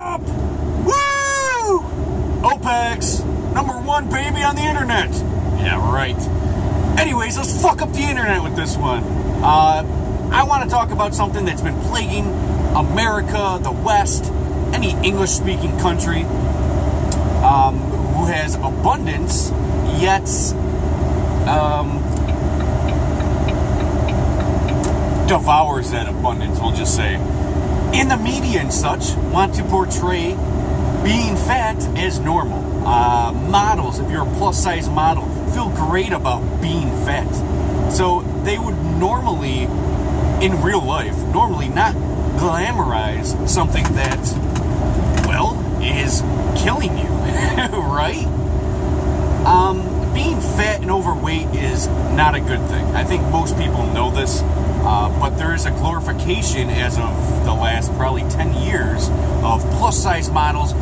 up? Woo! OPEX, #1 baby on the internet. Yeah, right. Anyways, let's fuck up the internet with this one. I want to talk about something that's been plaguing America, the West, any English-speaking country who has abundance, yet devours that abundance, we'll just say. In the media and such, want to portray being fat as normal. Models, if you're a plus-size model, feel great about being fat. So they would normally, in real life, not glamorize something that, well, is killing you, right? Being fat and overweight is not a good thing. I think most people know this, but there is a glorification as of the last probably 10 years of plus-size models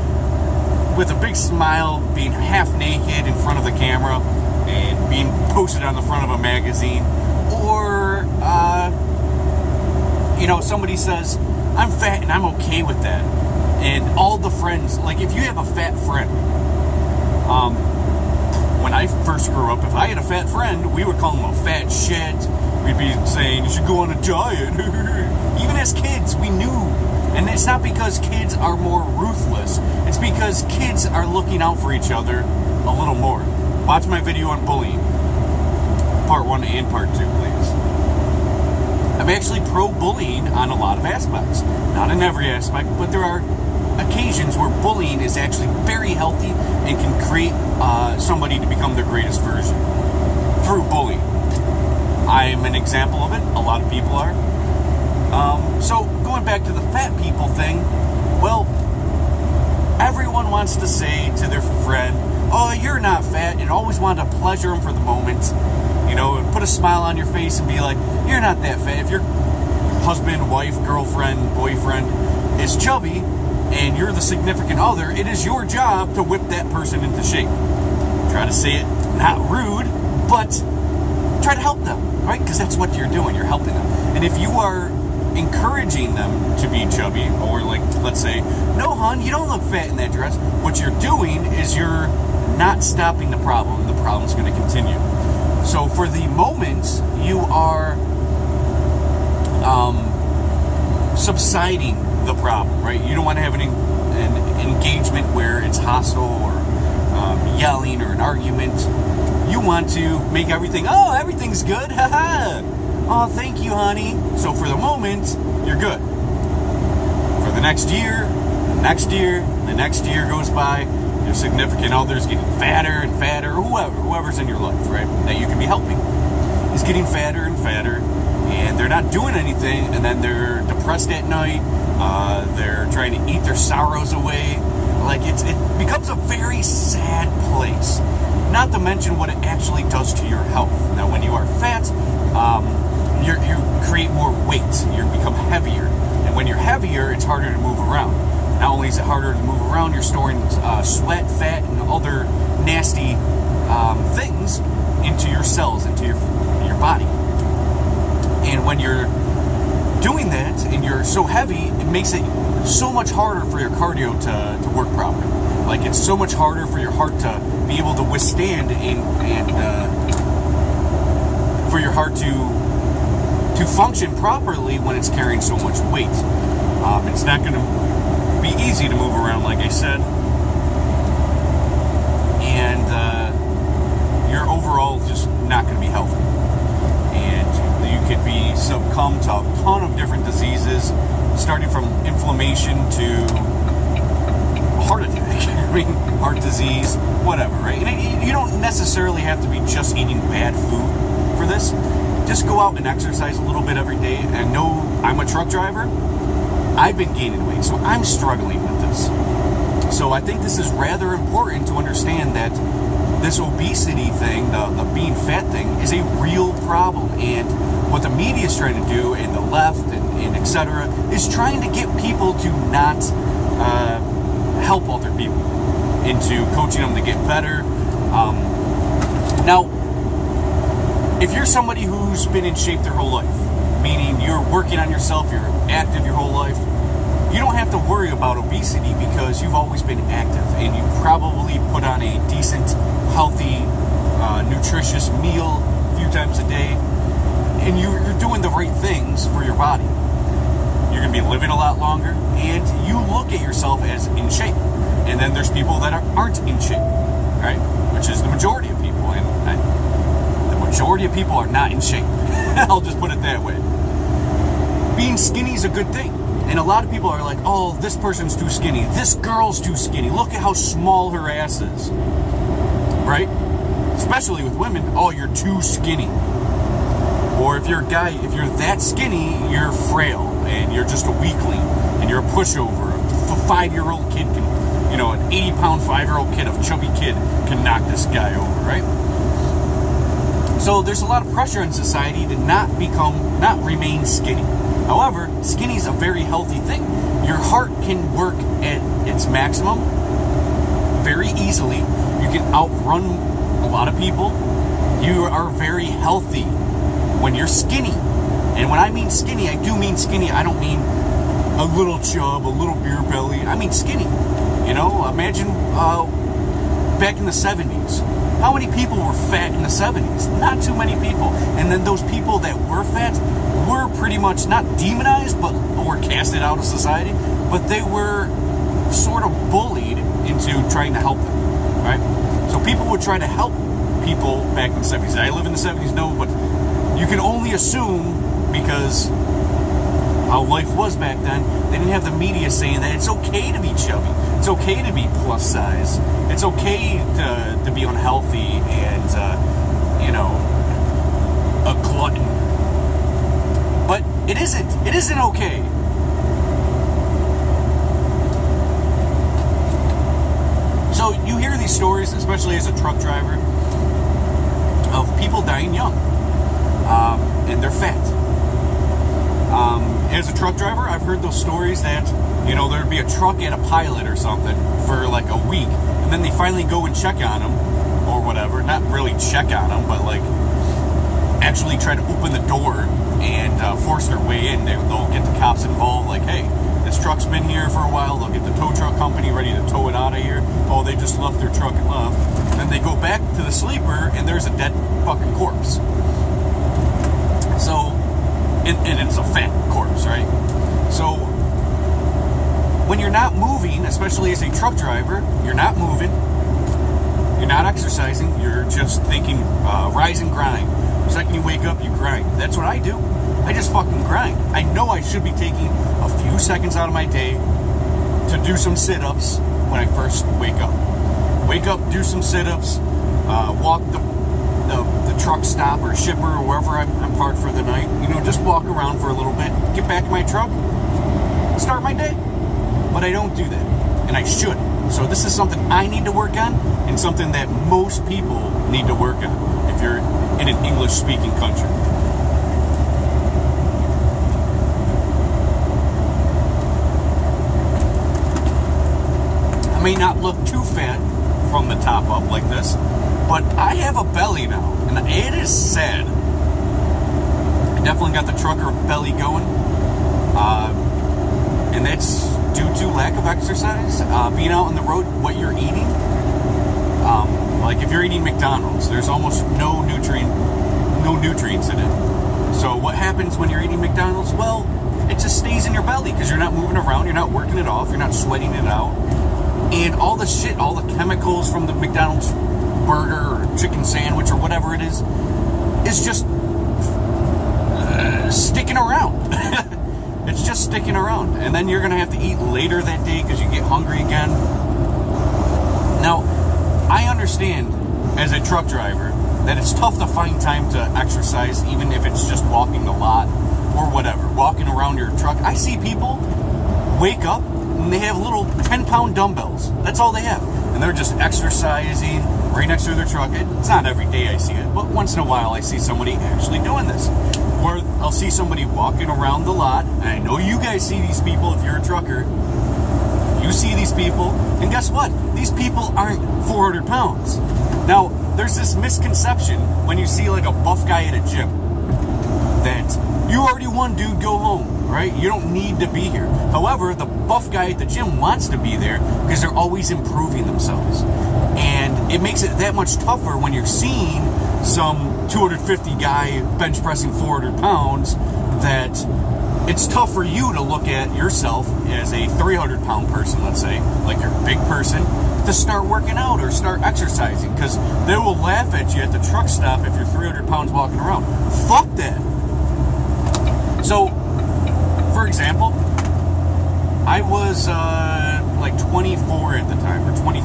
with a big smile, being half naked in front of the camera and being posted on the front of a magazine. Or, somebody says, I'm fat and I'm okay with that. And all the friends, like if you have a fat friend, when I first grew up, if I had a fat friend, we would call him a fat shit. We'd be saying, you should go on a diet. Even as kids, we knew. And it's not because kids are more ruthless. It's because kids are looking out for each other a little more. Watch my video on bullying. Part 1 and Part 2, please. I'm actually pro-bullying on a lot of aspects. Not in every aspect, but there are occasions where bullying is actually very healthy and can create somebody to become their greatest version through bullying. I'm an example of it. A lot of people are. So going back to the fat people thing, well, everyone wants to say to their friend, oh, you're not fat, and always want to pleasure them for the moment. Put a smile on your face and be like, you're not that fat. If your husband, wife, girlfriend, boyfriend is chubby and you're the significant other, it is your job to whip that person into shape. Try to say it not rude, but try to help them, right? Because that's what you're doing. You're helping them. And if you are encouraging them to be chubby, or like, let's say, no, hon, you don't look fat in that dress, what you're doing is you're not stopping the problem. The problem's going to continue. So for the moment, you are subsiding the problem, right? You don't want to have an engagement where it's hostile or yelling or an argument. You want to make everything's good, haha. Oh, thank you, honey. So for the moment, you're good. For the next year, the next year goes by, your significant other's getting fatter and fatter, or whoever's in your life, right, that you can be helping, is getting fatter and fatter, and they're not doing anything, and then they're depressed at night, they're trying to eat their sorrows away. Like, it becomes a very sad place. Not to mention what it actually does to your health. Now, when you are fat, you create more weight. You become heavier. And when you're heavier, it's harder to move around. Not only is it harder to move around, you're storing sweat, fat, and other nasty things into your cells, into your body. And when you're doing that and you're so heavy, it makes it so much harder for your cardio to work properly. Like, it's so much harder for your heart to be able to withstand and for your heart to function properly when it's carrying so much weight. It's not going to be easy to move around, like I said, and you're overall just not going to be healthy, and you could be succumb to a ton of different diseases, starting from inflammation to heart attack. I mean, heart disease, whatever, right? And you don't necessarily have to be just eating bad food for this. Just go out and exercise a little bit every day. And know I'm a truck driver. I've been gaining weight, so I'm struggling with this. So I think this is rather important to understand that this obesity thing, the being fat thing, is a real problem. And what the media is trying to do, and the left, and et cetera, is trying to get people to not help other people, into coaching them to get better. Now, if you're somebody who's been in shape their whole life, meaning you're working on yourself, you're active your whole life, you don't have to worry about obesity because you've always been active and you probably put on a decent, healthy, nutritious meal a few times a day, and you're doing the right things for your body. You're going to be living a lot longer, and you look at yourself as in shape. And then there's people that aren't in shape, right? Which is the majority of people, and the majority of people are not in shape. I'll just put it that way. Being skinny is a good thing. And a lot of people are like, oh, this person's too skinny. This girl's too skinny. Look at how small her ass is. Right? Especially with women, oh, you're too skinny. Or if you're a guy, if you're that skinny, you're frail and you're just a weakling and you're a pushover. A 5-year-old kid can, an 80-pound 5-year-old kid, a chubby kid, can knock this guy over, right? So there's a lot of pressure in society to not remain skinny. However, skinny is a very healthy thing. Your heart can work at its maximum very easily. You can outrun a lot of people. You are very healthy when you're skinny. And when I mean skinny, I do mean skinny. I don't mean a little chub, a little beer belly. I mean skinny. Imagine back in the 70s. How many people were fat in the 70s? Not too many people. And then those people that were fat were pretty much not demonized, or casted out of society, but they were sort of bullied into trying to help them, right? So people would try to help people back in the 70s. I live in the 70s, no, but you can only assume, because how life was back then, they didn't have the media saying that it's okay to be chubby, it's okay to be plus size, it's okay to be unhealthy and, a glutton. But it isn't okay. So you hear these stories, especially as a truck driver, of people dying young, and they're fat. As a truck driver, I've heard those stories that, there'd be a truck and a pilot or something for like a week, and then they finally go and check on them, or whatever. Not really check on them, but like actually try to open the door and force their way in. They'll get the cops involved, like, hey, this truck's been here for a while. They'll get the tow truck company ready to tow it out of here. Oh, they just left their truck and left. Then they go back to the sleeper, and there's a dead fucking corpse. So, and it's a fat corpse, right? So, when you're not moving, especially as a truck driver, you're not moving, you're not exercising, you're just thinking, rise and grind. The second you wake up, you grind. That's what I do. I just fucking grind. I know I should be taking a few seconds out of my day to do some sit-ups when I first wake up. Wake up, do some sit-ups, walk the truck stop or shipper or wherever I'm parked for the night. Just walk around for a little bit, get back to my truck, start my day. But I don't do that, and I should. So this is something I need to work on, and something that most people need to work on if you're in an English-speaking country. I may not look too fat from the top up like this, but I have a belly now, and it is sad. I definitely got the trucker belly going, and that's due to lack of exercise, being out on the road, what you're eating. Like if you're eating McDonald's, there's almost no nutrients in it. So what happens when you're eating McDonald's? Well, it just stays in your belly because you're not moving around, you're not working it off, you're not sweating it out. And all the shit, all the chemicals from the McDonald's burger or chicken sandwich or whatever it is just sticking around. It's just sticking around. And then you're going to have to eat later that day because you get hungry again. Now, I understand as a truck driver that it's tough to find time to exercise, even if it's just walking the lot or whatever, walking around your truck. I see people wake up and they have little 10-pound dumbbells. That's all they have. And they're just exercising right next to their truck. It's not every day I see it, but once in a while I see somebody actually doing this. Or I'll see somebody walking around the lot, and I know you guys see these people if you're a trucker. You see these people, and guess what? These people aren't 400 pounds. Now, there's this misconception when you see like a buff guy at a gym that you already won, dude, go home. right? You don't need to be here. However, the buff guy at the gym wants to be there because they're always improving themselves. And it makes it that much tougher when you're seeing some 250 guy bench pressing 400 pounds that it's tough for you to look at yourself as a 300-pound person, let's say, like you're a big person, to start working out or start exercising, because they will laugh at you at the truck stop if you're 300 pounds walking around. Fuck that. So, for example, I was like 24 at the time, or 20,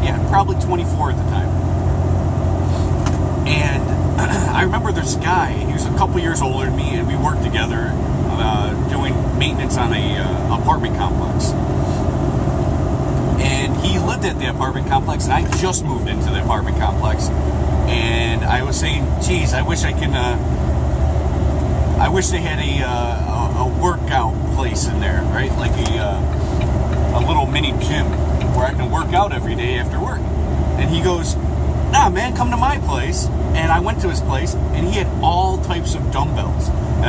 yeah, probably 24 at the time. And I remember this guy, he was a couple years older than me, and we worked together doing maintenance on a apartment complex. And he lived at the apartment complex, and I just moved into the apartment complex. And I was saying, geez, I wish I wish they had a workout place in there, right? Like a little mini gym where I can work out every day after work. And he goes, nah, man, come to my place. And I went to his place, and he had all types of dumbbells. And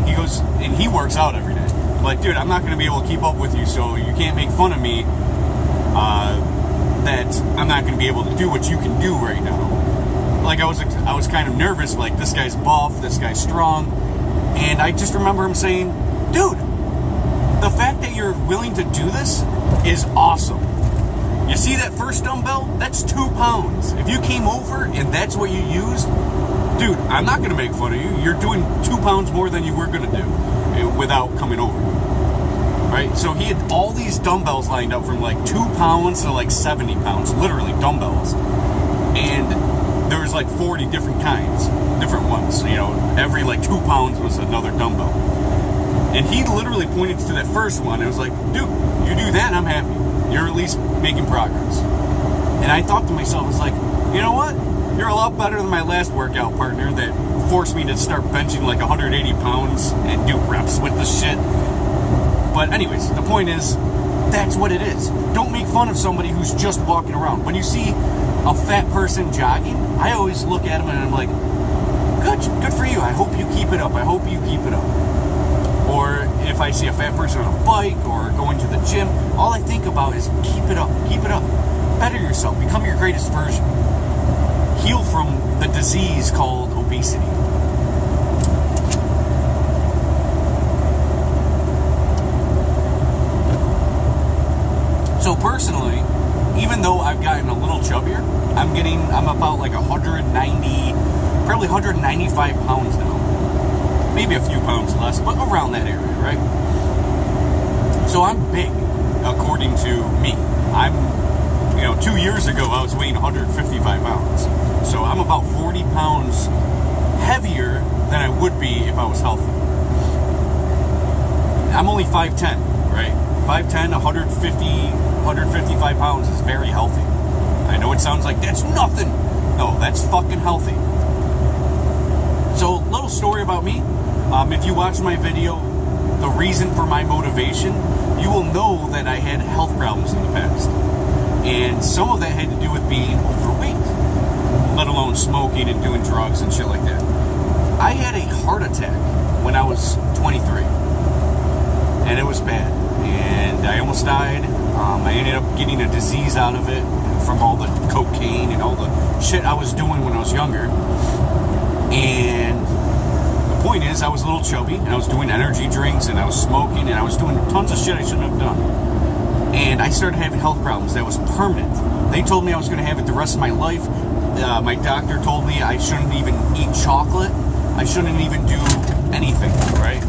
he goes, and he works out every day. I'm like, dude, I'm not going to be able to keep up with you, so you can't make fun of me that I'm not going to be able to do what you can do right now. Like, I was kind of nervous, like, this guy's buff, this guy's strong. And I just remember him saying, dude, the fact that you're willing to do this is awesome. You see that first dumbbell? That's 2 pounds. If you came over and that's what you used, dude, I'm not going to make fun of you. You're doing 2 pounds more than you were going to do without coming over. Right? So he had all these dumbbells lined up from like 2 pounds to like 70 pounds, literally dumbbells. And there was like 40 different kinds, different ones. You know, every like 2 pounds was another dumbbell. And he literally pointed to that first one. It was like, dude, you do that, I'm happy. You're at least making progress. And I thought to myself, I was like, you know what? You're a lot better than my last workout partner that forced me to start benching like 180 pounds and do reps with the shit. But anyways, the point is, that's what it is. Don't make fun of somebody who's just walking around. When you see a fat person jogging, I always look at him and I'm like, good for you. I hope you keep it up. I hope you keep it up. Or if I see a fat person on a bike or going to the gym, all I think about is keep it up, keep it up. Better yourself, become your greatest version. Heal from the disease called obesity. So personally, even though I've gotten a little chubbier, I'm about like 190, probably 195 pounds now. Maybe a few pounds less, but around that area, right? So I'm big, according to me. 2 years ago, I was weighing 155 pounds. So I'm about 40 pounds heavier than I would be if I was healthy. I'm only 5'10", right? 5'10", 155 pounds is very healthy. I know it sounds like that's nothing. No, that's fucking healthy. So, little story about me. If you watch my video, the reason for my motivation, you will know that I had health problems in the past. And some of that had to do with being overweight, let alone smoking and doing drugs and shit like that. I had a heart attack when I was 23. And it was bad. And I almost died. I ended up getting a disease out of it from all the cocaine and all the shit I was doing when I was younger. And the point is, I was a little chubby, and I was doing energy drinks, and I was smoking, and I was doing tons of shit I shouldn't have done. And I started having health problems that was permanent. They told me I was going to have it the rest of my life. My doctor told me I shouldn't even eat chocolate. I shouldn't even do anything, right?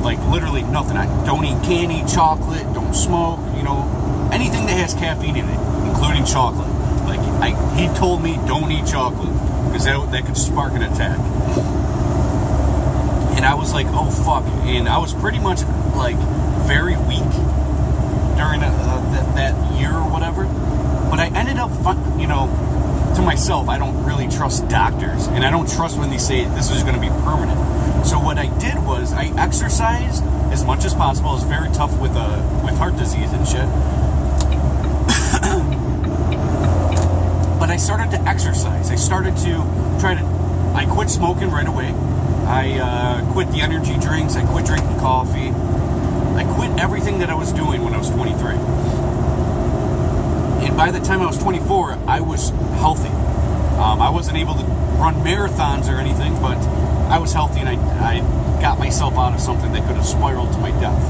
Like, literally nothing. I don't eat candy, chocolate, don't smoke, anything that has caffeine in it, including chocolate. Like, he told me don't eat chocolate, because that could spark an attack. And I was like, oh, fuck. And I was pretty much, like, very weak during that year or whatever. But I ended up, to myself, I don't really trust doctors. And I don't trust when they say this is going to be permanent. So what I did was I exercised as much as possible. I was very tough with heart disease and shit. But I started to exercise. I started to I quit smoking right away. I quit the energy drinks. I quit drinking coffee. I quit everything that I was doing when I was 23. And by the time I was 24, I was healthy. I wasn't able to run marathons or anything, but I was healthy, and I got myself out of something that could have spiraled to my death.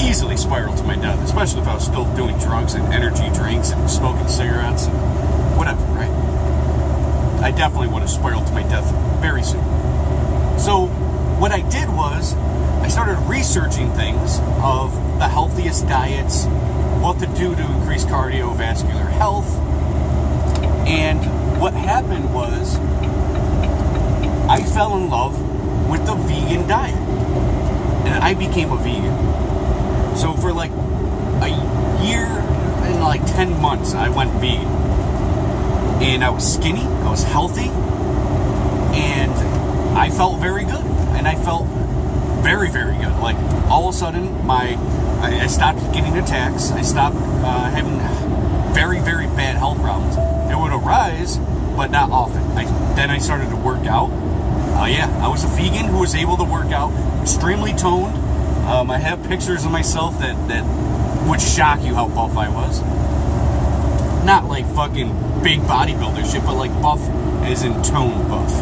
Easily spiraled to my death, especially if I was still doing drugs and energy drinks and smoking cigarettes and whatever, right? I definitely would have spiraled to my death very soon. So what I did was I started researching things of the healthiest diets, what to do to increase cardiovascular health. And what happened was I fell in love with the vegan diet. And I became a vegan. So for like a year and like 10 months, I went vegan. And I was skinny, I was healthy, and I felt very good. And I felt very, very good. Like, all of a sudden, I stopped getting attacks. I stopped having very, very bad health problems. It would arise, but not often. Then I started to work out. I was a vegan who was able to work out, extremely toned. I have pictures of myself that would shock you how buff I was. Not like fucking big bodybuilder shit, but like buff as in tone buff.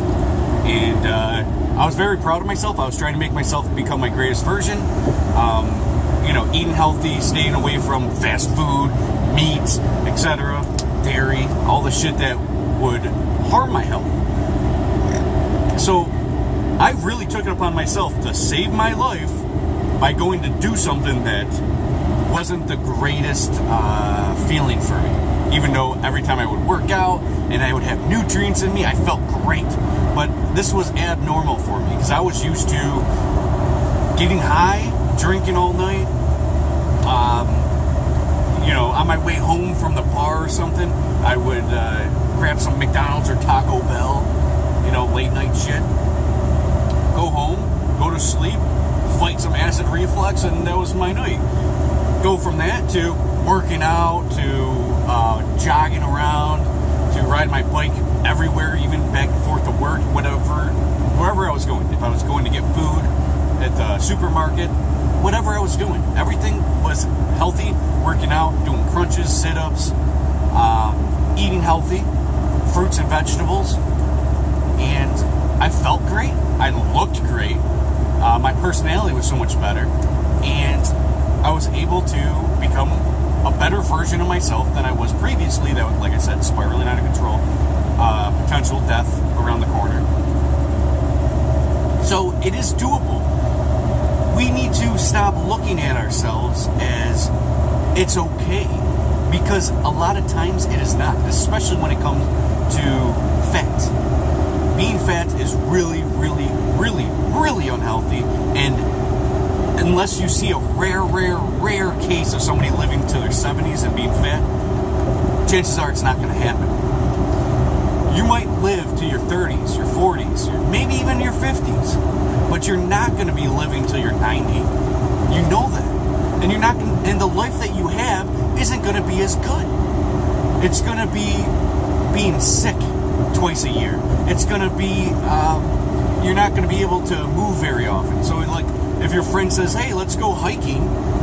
And I was very proud of myself. I was trying to make myself become my greatest version. Eating healthy, staying away from fast food, meats, etc., dairy, all the shit that would harm my health. So I really took it upon myself to save my life by going to do something that wasn't the greatest feeling for me. Even though every time I would work out and I would have nutrients in me, I felt great. But this was abnormal for me because I was used to getting high, drinking all night. On my way home from the bar or something, I would grab some McDonald's or Taco Bell, late night shit. Go home, go to sleep, fight some acid reflux, and that was my night. Go from that to working out, to jogging around, to riding my bike everywhere, even back and forth to work, wherever I was going. If I was going to get food at the supermarket, whatever I was doing, everything was healthy, working out, doing crunches, sit-ups, eating healthy, fruits and vegetables, and I felt great. I looked great. My personality was so much better, and I was able to become a better version of myself than I was previously. That was, like I said, spiraling out of control, potential death around the corner. So it is doable. We need to stop looking at ourselves as it's okay, because a lot of times it is not, especially when it comes to fat. Being fat is really, really, really, really unhealthy, and unless you see a rare case of somebody living to their 70s and being fat, chances are it's not going to happen. You might live to your 30s, your 40s, maybe even your 50s, but you're not going to be living till you're 90. You know that. And you're not gonna, and the life that you have isn't going to be as good. It's going to be being sick twice a year. It's going to be, you're not going to be able to move very often. So like, if your friend says, hey, let's go hiking,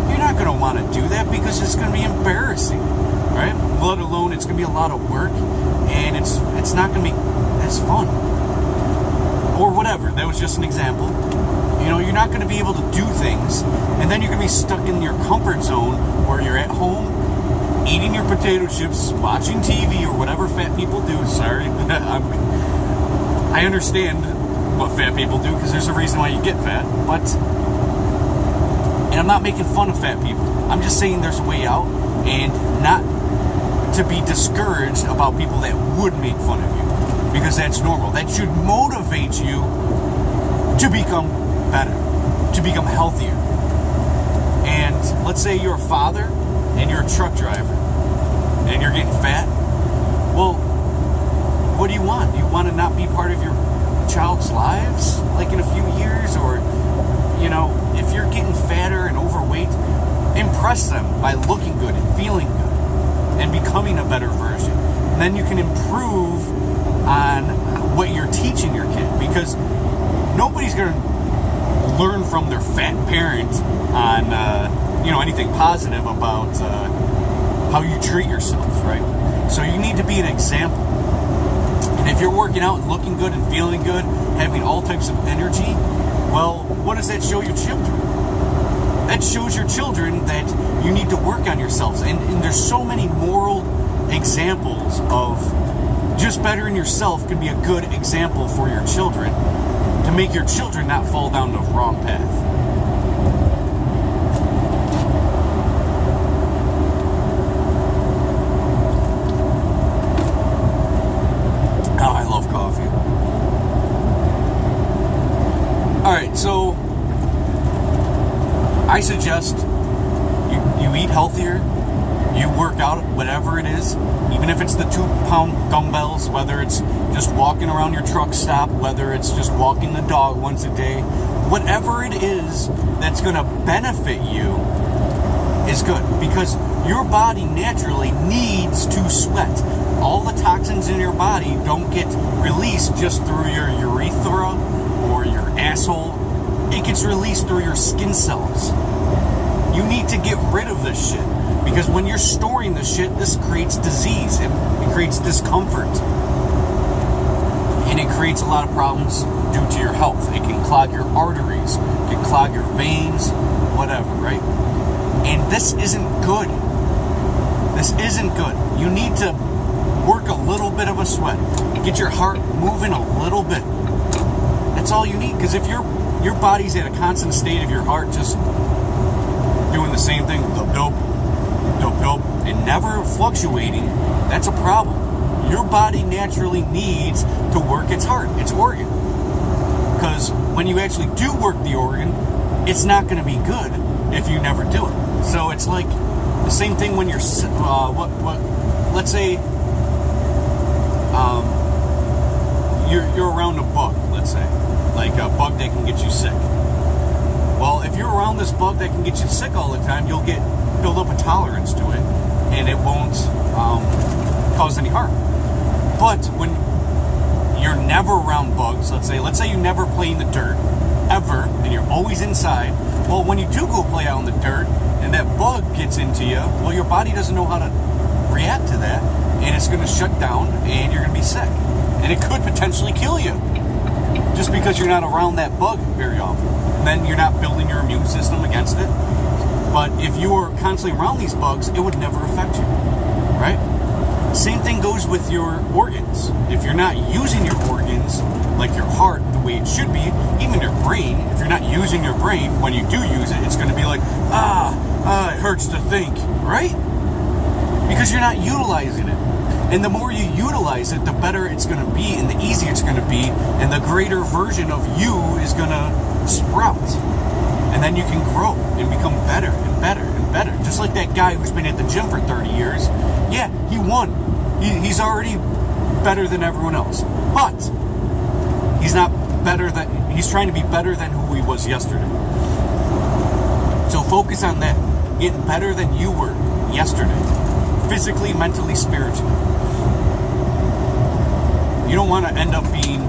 you're not going to want to do that because it's going to be embarrassing, right? Let alone it's going to be a lot of work, and it's not going to be as fun. Or whatever. That was just an example. You're not going to be able to do things, and then you're going to be stuck in your comfort zone where you're at home, eating your potato chips, watching TV, or whatever fat people do. Sorry. I understand what fat people do because there's a reason why you get fat, and I'm not making fun of fat people. I'm just saying there's a way out, and not to be discouraged about people that would make fun of you, because that's normal. That should motivate you to become better, to become healthier. And let's say you're a father and you're a truck driver and you're getting fat. Well, what do you want? Do you want to not be part of your child's lives, like in a few years? Or, if you're getting fatter and overweight, impress them by looking good and feeling good and becoming a better version. And then you can improve on what you're teaching your kid, because nobody's going to learn from their fat parent on, anything positive about how you treat yourself, right? So you need to be an example. And if you're working out and looking good and feeling good, having all types of energy, well, what does that show your children? That shows your children that you need to work on yourselves. And there's so many moral examples of just bettering yourself can be a good example for your children to make your children not fall down the wrong path. Oh, I love coffee. Alright, so I suggest you eat healthier, you work out, whatever it is, even if it's the 2-pound dumbbells, whether it's just walking around your truck stop, whether it's just walking the dog once a day, whatever it is that's going to benefit you is good, because your body naturally needs to sweat. All the toxins in your body don't get released just through your urethra or your asshole. It gets released through your skin cells. You need to get rid of this shit, because when you're storing this shit, this creates disease. It creates discomfort. And it creates a lot of problems due to your health. It can clog your arteries, it can clog your veins, whatever, right? And this isn't good. This isn't good. You need to work a little bit of a sweat. Get your heart moving a little bit. That's all you need, because if your body's at a constant state of your heart just doing the same thing, dope, and never fluctuating, that's a problem. Your body naturally needs to work its heart, its organ. Because when you actually do work the organ, it's not going to be good if you never do it. So it's like the same thing when you're, let's say, you're around a bug, let's say, like a bug that can get you sick. Well, if you're around this bug that can get you sick all the time, you'll build up a tolerance to it, and it won't cause any harm. But when you're never around bugs, let's say you never play in the dirt, ever, and you're always inside, well, when you do go play out in the dirt, and that bug gets into you, well, your body doesn't know how to react to that, and it's going to shut down, and you're going to be sick. And it could potentially kill you, just because you're not around that bug very often. And then you're not building your immune system against it. But if you were constantly around these bugs, it would never affect you, right? Same thing goes with your organs. If you're not using your organs, like your heart, the way it should be, even your brain, if you're not using your brain, when you do use it, it's going to be like, it hurts to think, right? Because you're not utilizing it. And the more you utilize it, the better it's going to be, and the easier it's going to be, and the greater version of you is going to sprout. And then you can grow and become better and better and better. Just like that guy who's been at the gym for 30 years. Yeah, he won. He's already better than everyone else. But he's trying to be better than who he was yesterday. So focus on that. Getting better than you were yesterday. Physically, mentally, spiritually. You don't want to end up being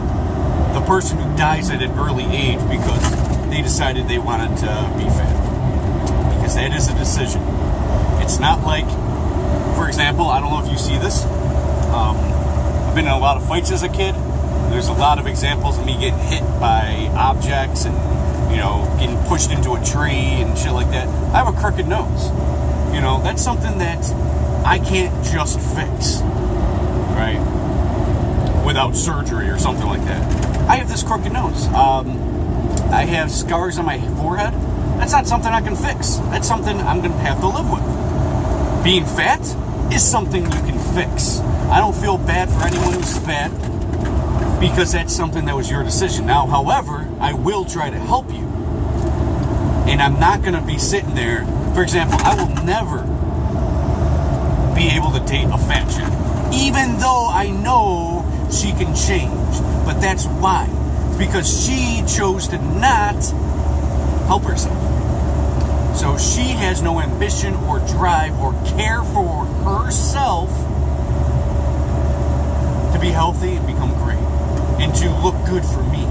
the person who dies at an early age because they decided they wanted to be fat. Because that is a decision. It's not like, for example, I don't know if you see this. I've been in a lot of fights as a kid. There's a lot of examples of me getting hit by objects and, getting pushed into a tree and shit like that. I have a crooked nose. That's something that I can't just fix, right? Without surgery or something like that. I have this crooked nose. I have scars on my forehead. That's not something I can fix. That's something I'm going to have to live with. Being fat is something you can fix. I don't feel bad for anyone who's fat because that's something that was your decision. Now, however, I will try to help you. And I'm not going to be sitting there. For example, I will never be able to date a fat chick, even though I know she can change. But that's why. It's because she chose to not help herself. So she has no ambition or drive or care for herself to be healthy and become great and to look good for me.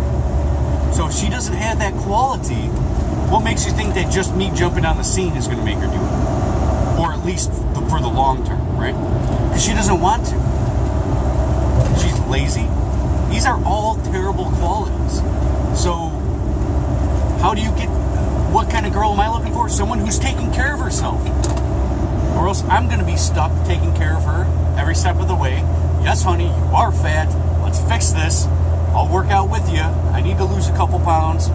So if she doesn't have that quality, what makes you think that just me jumping on the scene is going to make her do it? Or at least for the long term, right? Because she doesn't want to. She's lazy. These are all terrible qualities. So how do you get, what kind of girl am I looking for? Someone who's taking care of herself. Or else I'm going to be stuck taking care of her every step of the way. Yes, honey, you are fat. Let's fix this. I'll work out with you. I need to lose a couple pounds.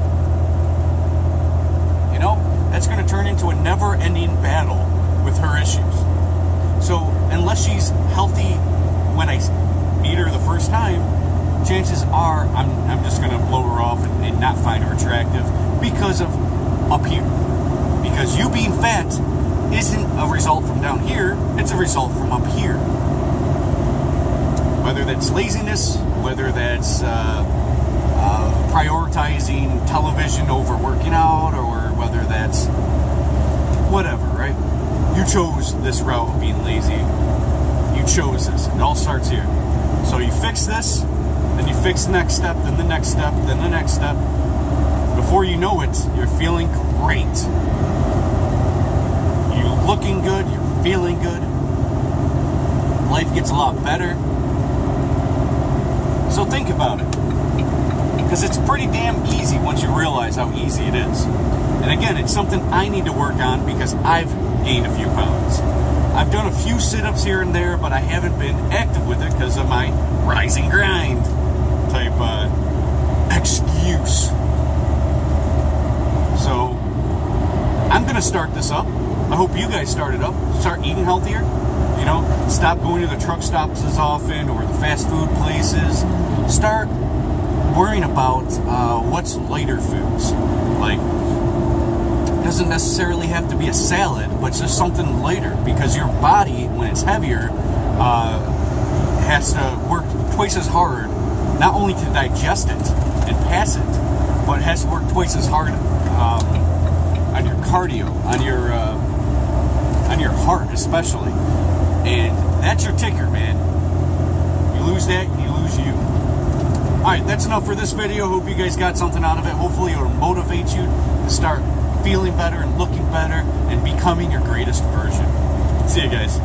You know, that's going to turn into a never-ending battle with her issues. So unless she's healthy when I meet her the first time, chances are I'm just going to blow her off and not find her attractive because of up here. Because you being fat isn't a result from down here, it's a result from up here. Whether that's laziness, whether that's prioritizing television over working out, or whether that's whatever, right? You chose this route of being lazy. You chose this. It all starts here. So you fix this, then you fix the next step, then the next step, then the next step. Before you know it, you're feeling great. You're looking good, you're feeling good. Life gets a lot better. So think about it. Because it's pretty damn easy once you realize how easy it is. And again, it's something I need to work on because I've gained a few pounds. I've done a few sit-ups here and there, but I haven't been active with it because of my rise and grind type excuse. So I'm going to start this up. I hope you guys start it up. Start eating healthier. You know, stop going to the truck stops as often or the fast food places. Start worrying about what's lighter foods. Like, it doesn't necessarily have to be a salad, but just something lighter, because your body, when it's heavier, has to work twice as hard, not only to digest it and pass it, but it has to work twice as hard on your cardio, on your heart especially. And that's your ticker, man. You lose that, you lose you. Alright, that's enough for this video. Hope you guys got something out of it. Hopefully it'll motivate you to start feeling better and looking better and becoming your greatest version. See you guys.